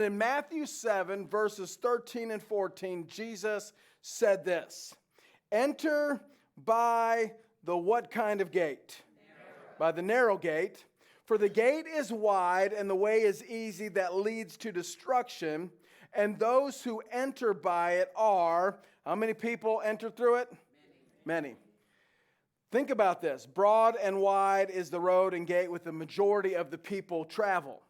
In Matthew 7, verses 13 and 14, Jesus said this, "Enter by the what kind of gate? By the narrow gate. For the gate is wide and the way is easy that leads to destruction, and those who enter by it are," how many people enter through it? Many. Think about this. Broad and wide is the road and gate with the majority of the people travel.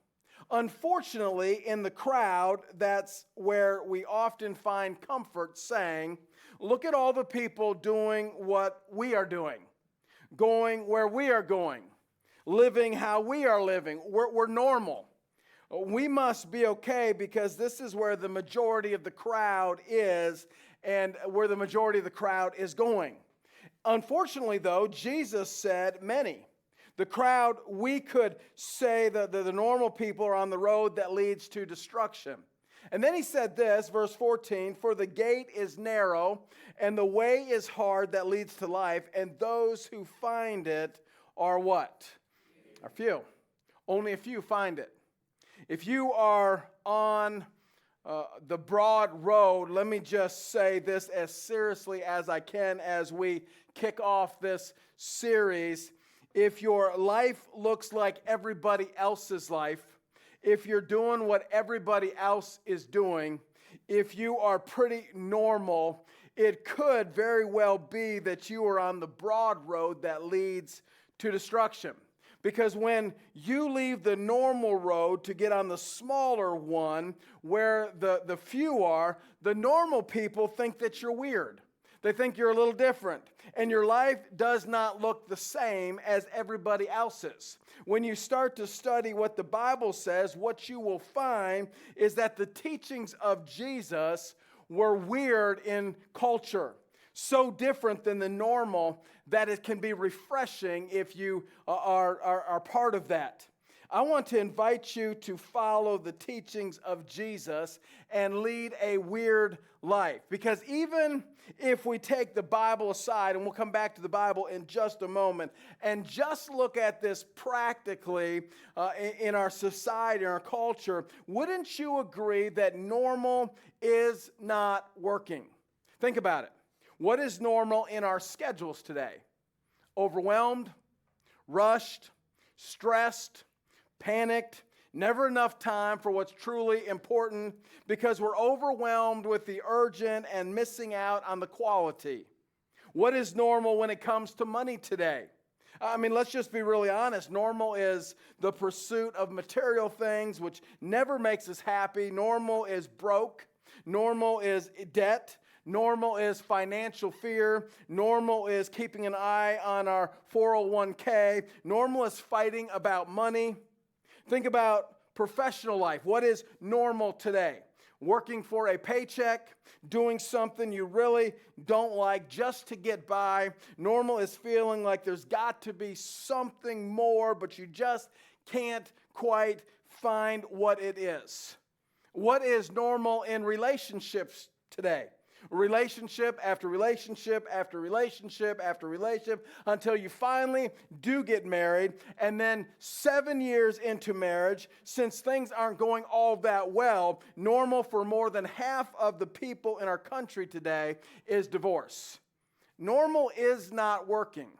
Unfortunately, in the crowd, that's where we often find comfort saying, look at all the people doing what we are doing, going where we are going, living how we are living. We're normal. We must be okay because this is where the majority of the crowd is and where the majority of the crowd is going. Unfortunately, though, Jesus said many. The crowd, we could say that the normal people are on the road that leads to destruction. And then he said this, verse 14, "For the gate is narrow and the way is hard that leads to life, and those who find it are" what? Are few. Only a few find it. If you are on the broad road, let me just say this as seriously as I can as we kick off this series. If your life looks like everybody else's life, if you're doing what everybody else is doing, if you are pretty normal, it could very well be that you are on the broad road that leads to destruction. Because when you leave the normal road to get on the smaller one where the few are, the normal people think that you're weird. They think you're a little different. And your life does not look the same as everybody else's. When you start to study what the Bible says, what you will find is that the teachings of Jesus were weird in culture. So different than the normal that it can be refreshing if you are part of that. I want to invite you to follow the teachings of Jesus and lead a weird life. Because even if we take the Bible aside, and we'll come back to the Bible in just a moment, and just look at this practically in our society, in our culture, wouldn't you agree that normal is not working? Think about it. What is normal in our schedules today? Overwhelmed, rushed, stressed, panicked, never enough time for what's truly important because we're overwhelmed with the urgent and missing out on the quality. What is normal when it comes to money today? I mean, let's just be really honest. Normal is the pursuit of material things, which never makes us happy. Normal is broke. Normal is debt. Normal is financial fear. Normal is keeping an eye on our 401k. Normal is fighting about money. Think about professional life. What is normal today? Working for a paycheck, doing something you really don't like just to get by. Normal is feeling like there's got to be something more, but you just can't quite find what it is. What is normal in relationships today? Relationship after relationship after relationship after relationship until you finally do get married. And then 7 years into marriage, since things aren't going all that well, normal for more than half of the people in our country today is divorce. Normal is not working.